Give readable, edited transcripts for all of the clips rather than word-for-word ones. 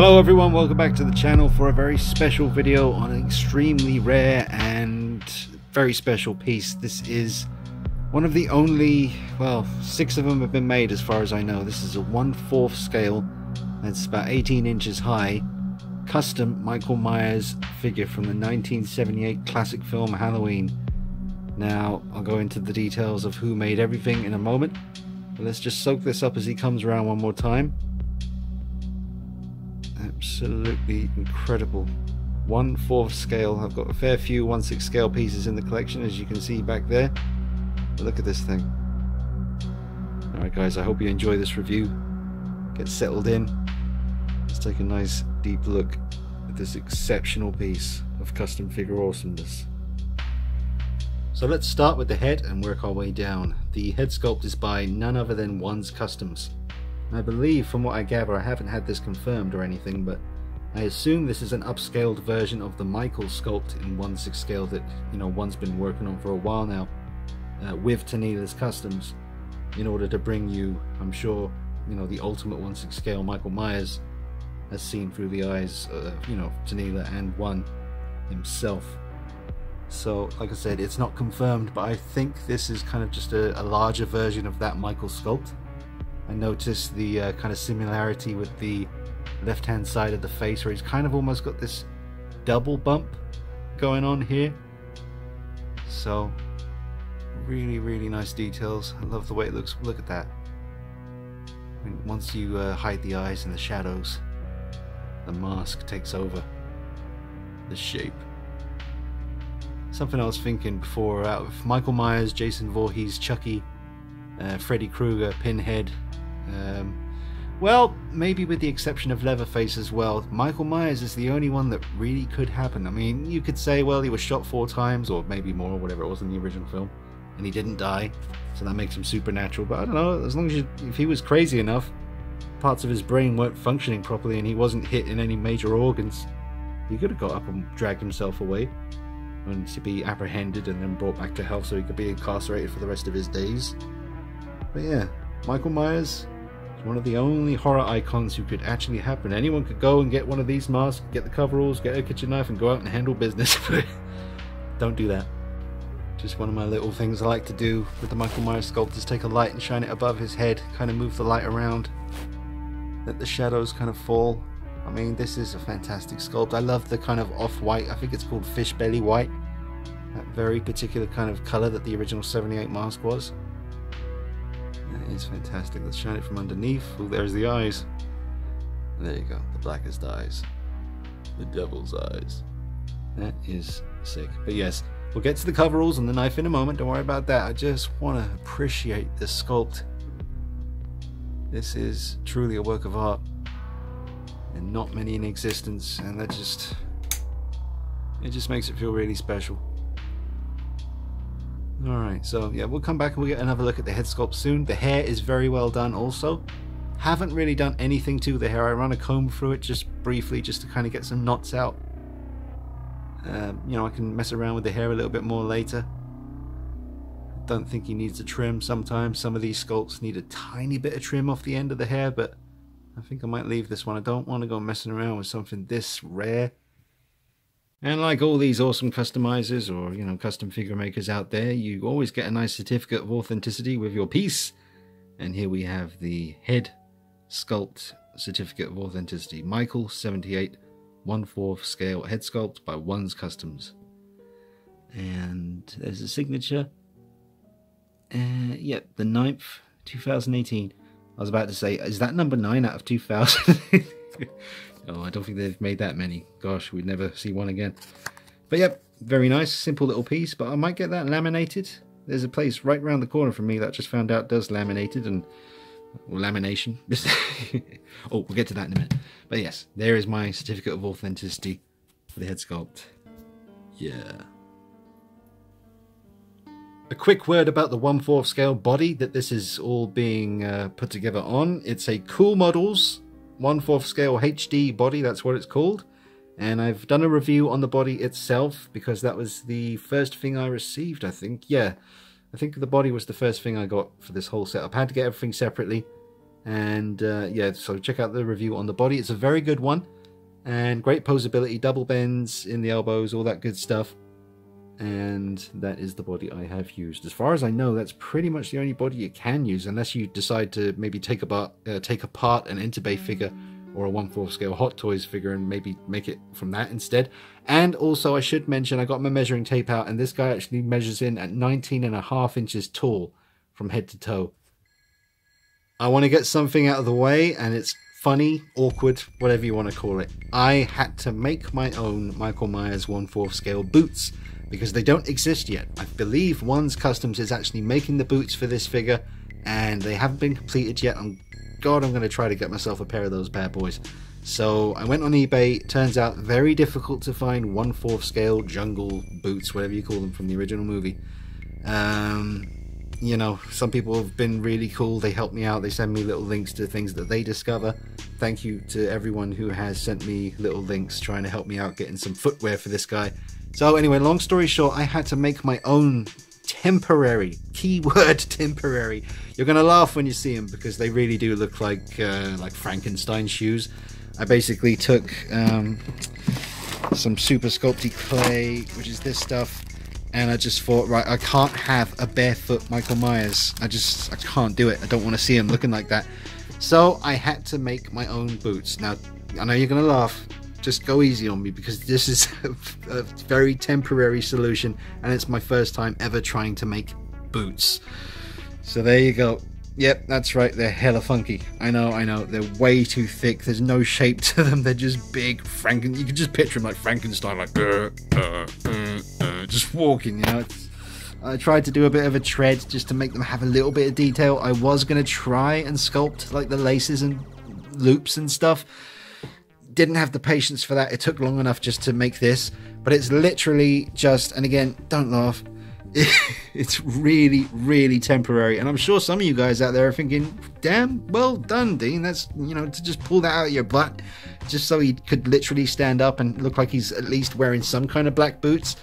Hello everyone, welcome back to the channel for a very special video on an extremely rare and very special piece. This is one of the only, well, 6 of them have been made as far as I know. This is a 1/4 scale, that's about 18 inches high, custom Michael Myers figure from the 1978 classic film Halloween. Now, I'll go into the details of who made everything in a moment, but let's just soak this up as he comes around one more time. Absolutely incredible. 1/4 scale. I've got a fair few 1/6 scale pieces in the collection, as you can see back there. But look at this thing. Alright guys, I hope you enjoy this review. Get settled in. Let's take a nice deep look at this exceptional piece of custom figure awesomeness. So let's start with the head and work our way down. The head sculpt is by none other than One's Customs. I believe, from what I gather, I haven't had this confirmed or anything, but I assume this is an upscaled version of the Michael sculpt in 1/6 scale that, you know, One's been working on for a while now, with Tinela'S Customs, in order to bring you, I'm sure, you know, the ultimate 1/6 scale Michael Myers as seen through the eyes of, you know, Tinela and One himself. So, like I said, it's not confirmed, but I think this is kind of just a larger version of that Michael sculpt. I noticed the kind of similarity with the left hand side of the face, where he's kind of almost got this double bump going on here. So really nice details. I love the way it looks. Look at that. I mean, once you hide the eyes and the shadows, the mask takes over the shape. Something I was thinking before, out of Michael Myers, Jason Voorhees, Chucky, Freddy Krueger, Pinhead, well, maybe with the exception of Leatherface as well, Michael Myers is the only one that really could happen. I mean, you could say, well, he was shot 4 times, or maybe more, or whatever it was in the original film, and he didn't die, so that makes him supernatural. But I don't know, as long as if he was crazy enough, parts of his brain weren't functioning properly, and he wasn't hit in any major organs, he could have got up and dragged himself away, and to be apprehended and then brought back to health so he could be incarcerated for the rest of his days. But yeah, Michael Myers is one of the only horror icons who could actually happen. Anyone could go and get one of these masks, get the coveralls, get a kitchen knife and go out and handle business. But don't do that. Just one of my little things I like to do with the Michael Myers sculpt is take a light and shine it above his head, kind of move the light around, let the shadows kind of fall. I mean, this is a fantastic sculpt. I love the kind of off-white, I think it's called fish belly white, that very particular kind of color that the original 78 mask was. That is fantastic. Let's shine it from underneath. Oh, there's the eyes. There you go, the blackest eyes, the devil's eyes. That is sick. But yes, we'll get to the coveralls and the knife in a moment. Don't worry about that. I just want to appreciate this sculpt. This is truly a work of art, and not many in existence, and that just, it just makes it feel really special. Alright, so yeah, we'll come back and we'll get another look at the head sculpt soon. The hair is very well done also. Haven't really done anything to the hair. I run a comb through it just briefly, just to kind of get some knots out. You know, I can mess around with the hair a little bit more later. Don't think he needs a trim sometimes. Some of these sculpts need a tiny bit of trim off the end of the hair, but I think I might leave this one. I don't want to go messing around with something this rare. And like all these awesome customizers or, you know, custom figure makers out there, you always get a nice certificate of authenticity with your piece. And here we have the head sculpt certificate of authenticity. Michael 78 1/4 scale head sculpt by One's Customs. And there's a signature. Yep, the 9th, 2018. I was about to say, is that number 9 out of 2000? Oh, I don't think they've made that many. Gosh, we'd never see one again. But yep, very nice, simple little piece. But I might get that laminated. There's a place right around the corner from me that I just found out does laminated and, or lamination. Oh, we'll get to that in a minute. But yes, there is my certificate of authenticity for the head sculpt. Yeah. A quick word about the 1/4 scale body that this is all being put together on. It's a Cool Models 1/4 scale HD body, that's what it's called. And I've done a review on the body itself because that was the first thing I received, I think. Yeah, I think the body was the first thing I got for this whole setup. I had to get everything separately. And yeah, so check out the review on the body. It's a very good one, and great posability, double bends in the elbows, all that good stuff. And that is the body I have used. As far as I know, that's pretty much the only body you can use, unless you decide to maybe take apart an Interbay figure or a 1/4 scale Hot Toys figure and maybe make it from that instead. And also I should mention, I got my measuring tape out, and this guy actually measures in at 19.5 inches tall from head to toe. I want to get something out of the way, and it's funny, awkward, whatever you want to call it. I had to make my own Michael Myers 1/4 scale boots, because they don't exist yet. I believe One's Customs is actually making the boots for this figure, and they haven't been completed yet. God, I'm going to try to get myself a pair of those bad boys. So I went on eBay. Turns out very difficult to find 1/4 scale jungle boots, whatever you call them, from the original movie. You know, some people have been really cool. They help me out. They send me little links to things that they discover. Thank you to everyone who has sent me little links trying to help me out getting some footwear for this guy. So anyway, long story short, I had to make my own temporary, keyword temporary. You're going to laugh when you see them, because they really do look like Frankenstein shoes. I basically took some Super Sculpty clay, which is this stuff, and I just thought, right, I can't have a barefoot Michael Myers. I can't do it. I don't want to see him looking like that. So I had to make my own boots. Now, I know you're going to laugh. Just go easy on me, because this is a very temporary solution, and it's my first time ever trying to make boots. So there you go. Yep, that's right, they're hella funky. I know, they're way too thick. There's no shape to them. They're just big you can just picture them like Frankenstein, like just walking, you know. I tried to do a bit of a tread just to make them have a little bit of detail. I was going to try and sculpt like the laces and loops and stuff. Didn't have the patience for that. It took long enough just to make this, but it's literally just, and again, don't laugh, it's really, really temporary. And I'm sure some of you guys out there are thinking, damn, well done, Dean. That's, you know, to just pull that out of your butt just so he could literally stand up and look like he's at least wearing some kind of black boots.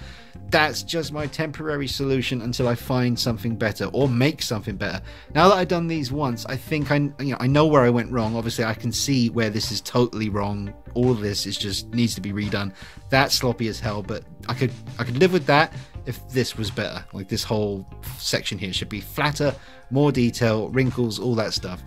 That's just my temporary solution until I find something better or make something better. Now that I've done these once, I think I know where I went wrong. Obviously, I can see where this is totally wrong. All of this is just needs to be redone. That's sloppy as hell, but I could live with that if this was better. Like, this whole section here should be flatter, more detail, wrinkles, all that stuff.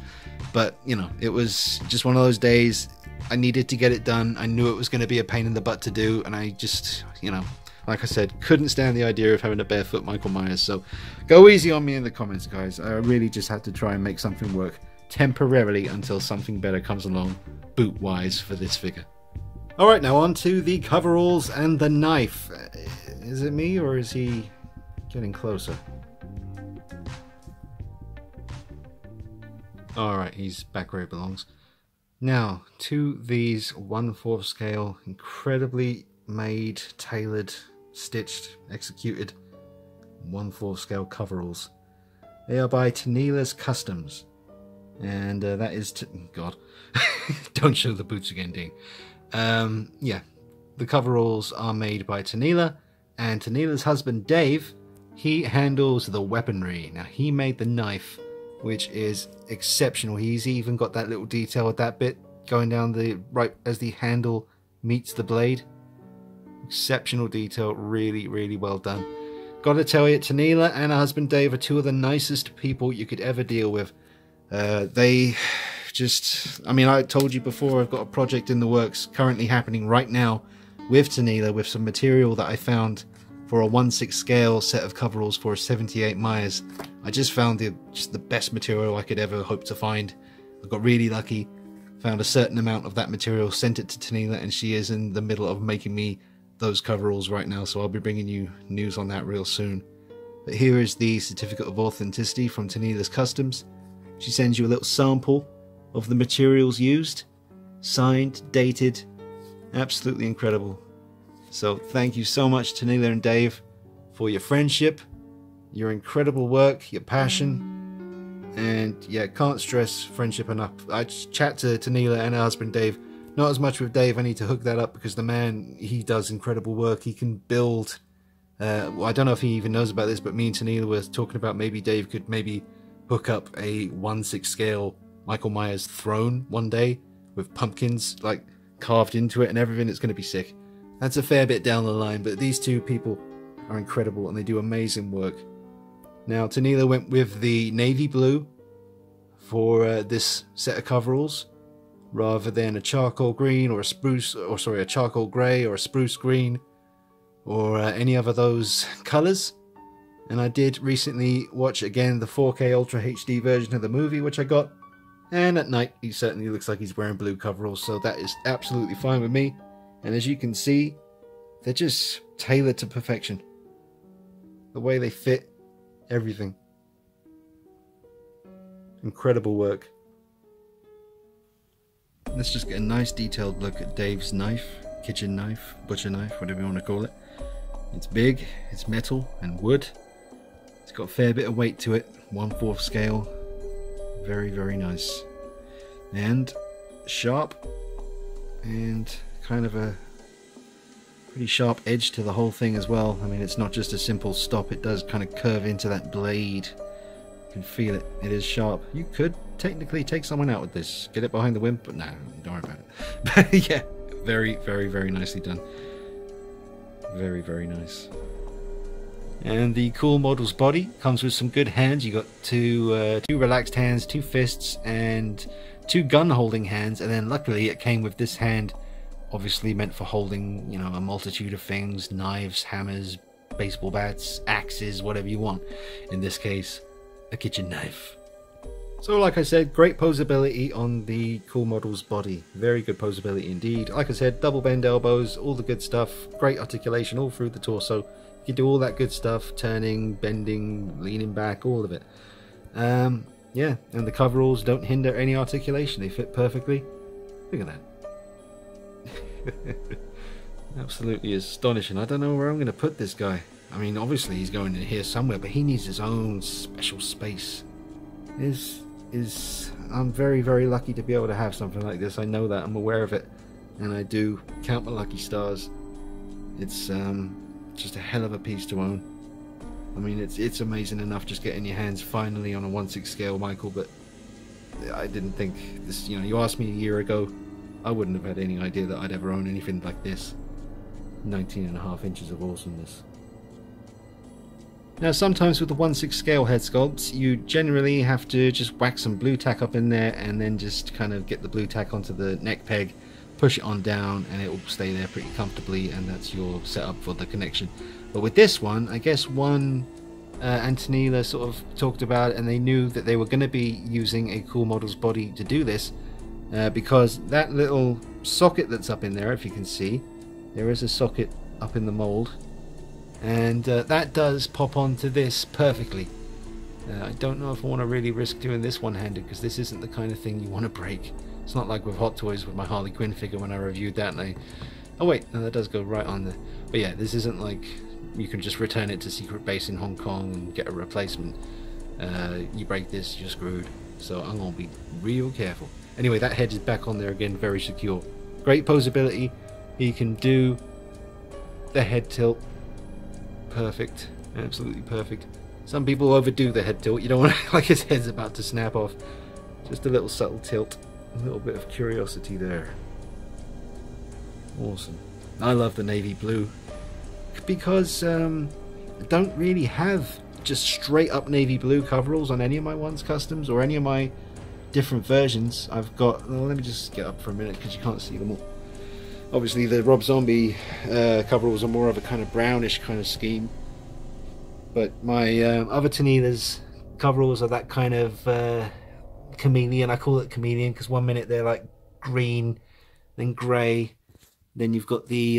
But, you know, it was just one of those days. I needed to get it done. I knew it was going to be a pain in the butt to do, and I just, you know, like I said, couldn't stand the idea of having a barefoot Michael Myers. So go easy on me in the comments, guys. I really just had to try and make something work temporarily until something better comes along boot wise for this figure. Alright, now on to the coveralls and the knife. Is it me, or is he getting closer? Alright, he's back where he belongs. Now to these 1/4 scale, incredibly made, tailored, stitched, executed 1/4 scale coveralls. They are by Tinela'S Customs, and that is God. Don't show the boots again, Dean. Yeah, the coveralls are made by Tinela, and Tinela'S husband Dave, he handles the weaponry. Now, he made the knife, which is exceptional. He's even got that little detail at that bit going down the right as the handle meets the blade. Exceptional detail, really, really well done. Gotta tell you, Tinela and her husband Dave are two of the nicest people you could ever deal with. They just, I mean, I told you before, I've got a project in the works currently happening right now with Tinela, with some material that I found for a 1/6 scale set of coveralls for a 78 Myers. I just found just the best material I could ever hope to find. I got really lucky, found a certain amount of that material, sent it to Tinela, and she is in the middle of making me those coveralls right now, so I'll be bringing you news on that real soon. But here is the certificate of authenticity from Tinela'S Customs. She sends you a little sample of the materials used, signed, dated, absolutely incredible. So thank you so much, Tinela and Dave, for your friendship, your incredible work, your passion, and yeah, can't stress friendship enough. I chat to Tinela and her husband Dave. Not as much with Dave. I need to hook that up because the man, he does incredible work. He can build. Well, I don't know if he even knows about this, but me and Tinela were talking about maybe Dave could maybe hook up a 1/6 scale Michael Myers' throne one day with pumpkins like carved into it and everything. It's going to be sick. That's a fair bit down the line, but these two people are incredible and they do amazing work. Now, Tinela went with the navy blue for this set of coveralls, rather than a charcoal green or a charcoal grey or a spruce green or any other of those colours. And I did recently watch again the 4K Ultra HD version of the movie, which I got, and at night he certainly looks like he's wearing blue coveralls, so that is absolutely fine with me. And as you can see, they're just tailored to perfection. The way they fit, everything. Incredible work. Let's just get a nice detailed look at Dave's knife, kitchen knife, butcher knife, whatever you want to call it. It's big, it's metal and wood. It's got a fair bit of weight to it, 1/4 scale. Very, very nice. And sharp, and kind of a pretty sharp edge to the whole thing as well. I mean, it's not just a simple stop, it does kind of curve into that blade. You can feel it, it is sharp. You could technically take someone out with this, get it behind the wind, but no, don't worry about it. But yeah, very, very, very nicely done. Very, very nice. And the Cool Models body comes with some good hands. You got two relaxed hands, 2 fists, and 2 gun holding hands. And then luckily it came with this hand, obviously meant for holding, you know, a multitude of things: knives, hammers, baseball bats, axes, whatever you want. In this case, a kitchen knife. So like I said, great posability on the Cool Models body. Very good posability indeed. Like I said, double bend elbows, all the good stuff. Great articulation all through the torso. You can do all that good stuff, turning, bending, leaning back, all of it. Yeah, and the coveralls don't hinder any articulation. They fit perfectly. Look at that. Absolutely astonishing. I don't know where I'm going to put this guy. I mean, obviously he's going in here somewhere, but he needs his own special space. I'm very, very lucky to be able to have something like this. I know that, I'm aware of it, and I do count my lucky stars. It's just a hell of a piece to own. I mean, it's amazing enough just getting your hands finally on a 1/6 scale Michael, but I didn't think this, you know, you asked me a year ago, I wouldn't have had any idea that I'd ever own anything like this. 19.5 inches of awesomeness. Now, sometimes with the 1/6 scale head sculpts, you generally have to just whack some blue tack up in there and then just kind of get the blue tack onto the neck peg, push it on down, and it will stay there pretty comfortably, and that's your setup for the connection. But with this one, I guess and Tinela sort of talked about it, and they knew that they were going to be using a Cool Models body to do this, because that little socket that's up in there, if you can see, there is a socket up in the mold, and that does pop onto this perfectly. I don't know if I want to really risk doing this one-handed, because this isn't the kind of thing you want to break. It's not like with Hot Toys with my Harley Quinn figure when I reviewed that, and oh wait, no, that does go right on there. But yeah, this isn't like you can just return it to Secret Base in Hong Kong and get a replacement. You break this, you're screwed. So I'm going to be real careful. Anyway, that head is back on there again, very secure. Great posability. You can do the head tilt. Perfect. Absolutely perfect. Some people overdo the head tilt. You don't want to like his head's about to snap off. Just a little subtle tilt. A little bit of curiosity there. Awesome. I love the navy blue because I don't really have just straight up navy blue coveralls on any of my ones customs or any of my different versions. I've got, well, let me just get up for a minute because you can't see them all. Obviously the Rob Zombie coveralls are more of a kind of brownish kind of scheme, but my other Tinela'S coveralls are that kind of chameleon. I call it chameleon because one minute they're like green, then grey, then you've got the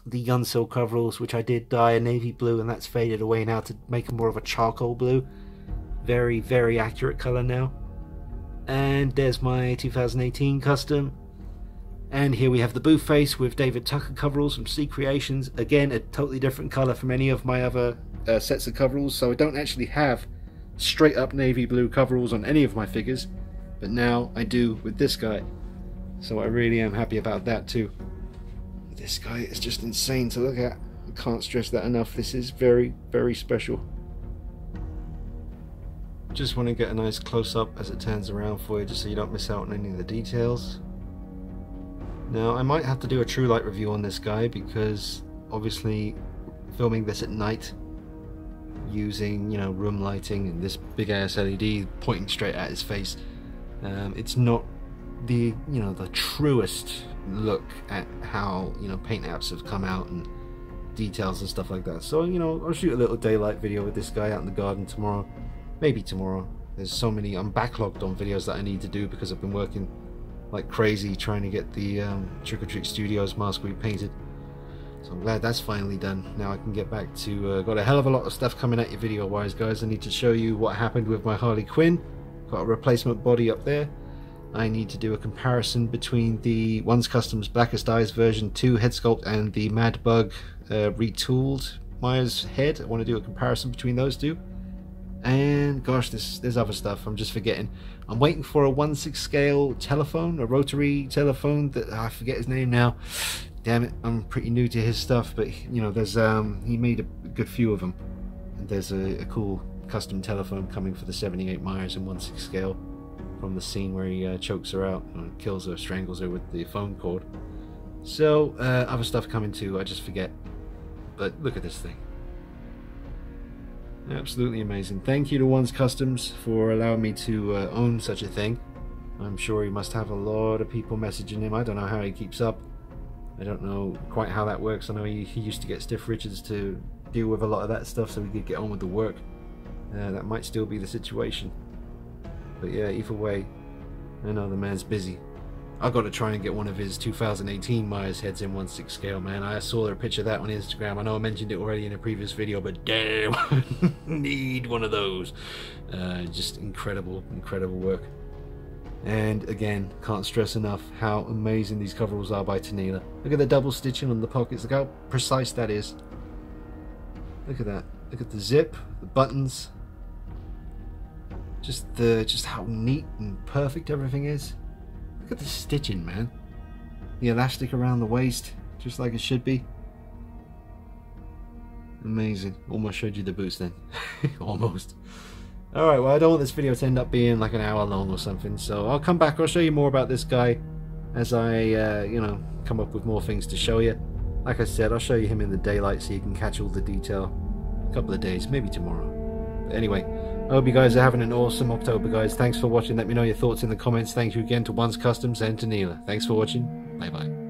Yunsil coveralls, which I did dye a navy blue, and that's faded away now to make them more of a charcoal blue. Very, very accurate colour now. And there's my 2018 custom. And here we have the Boo Face with David Tucker coveralls from C Creations. Again, a totally different colour from any of my other sets of coveralls, so I don't actually have straight up navy blue coveralls on any of my figures, but now I do with this guy, so I really am happy about that too. This guy is just insane to look at. I can't stress that enough. This is very, very special. just want to get a nice close-up as it turns around for you, just so you don't miss out on any of the details. Now I might have to do a true light review on this guy, because obviously filming this at night using, you know, room lighting and this big ass LED pointing straight at his face, it's not the, you know, the truest look at how, you know, paint apps have come out and details and stuff like that. So, you know, I'll shoot a little daylight video with this guy out in the garden tomorrow, maybe tomorrow. There's so many, I'm backlogged on videos that I need to do because I've been working like crazy trying to get the Trick or Treat Studios mask repainted. So I'm glad that's finally done. Now I can get back to, got a hell of a lot of stuff coming at you video wise, guys. I need to show you what happened with my Harley Quinn. Got a replacement body up there. I need to do a comparison between the One's Customs Blackest Eyes version 2 head sculpt and the Mad Bug retooled Myers head. I want to do a comparison between those two. And gosh, there's other stuff I'm just forgetting. I'm waiting for a 1/6 scale telephone, a rotary telephone that I forget his name now. Damn it, I'm pretty new to his stuff, but you know, there's he made a good few of them, and there's a cool custom telephone coming for the 78 Myers in 1/6 scale from the scene where he chokes her out and kills her, strangles her with the phone cord. So other stuff coming too, I just forget. But look at this thing. Absolutely amazing. Thank you to One's Customs for allowing me to own such a thing. I'm sure he must have a lot of people messaging him. I don't know how he keeps up. I don't know quite how that works. I know he used to get Stiff Richards to deal with a lot of that stuff so he could get on with the work. That might still be the situation. But yeah, either way, I know the man's busy. I've got to try and get one of his 2018 Myers heads in 1/6 scale, man. I saw a picture of that on Instagram. I know I mentioned it already in a previous video, but damn, need one of those. Just incredible, incredible work. And again, can't stress enough how amazing these coveralls are by Tinela. Look at the double stitching on the pockets. Look how precise that is. Look at that. Look at the zip, the buttons. Just how neat and perfect everything is. Look at the stitching, man. The elastic around the waist, just like it should be. Amazing. Almost showed you the boots then. Almost. Alright, well I don't want this video to end up being like an hour long or something, so I'll come back, I'll show you more about this guy as I, you know, come up with more things to show you. Like I said, I'll show you him in the daylight so you can catch all the detail. A couple of days, maybe tomorrow. But anyway, I hope you guys are having an awesome October, guys. Thanks for watching. Let me know your thoughts in the comments. Thank you again to One's Customs and to Tinela. Thanks for watching. Bye bye.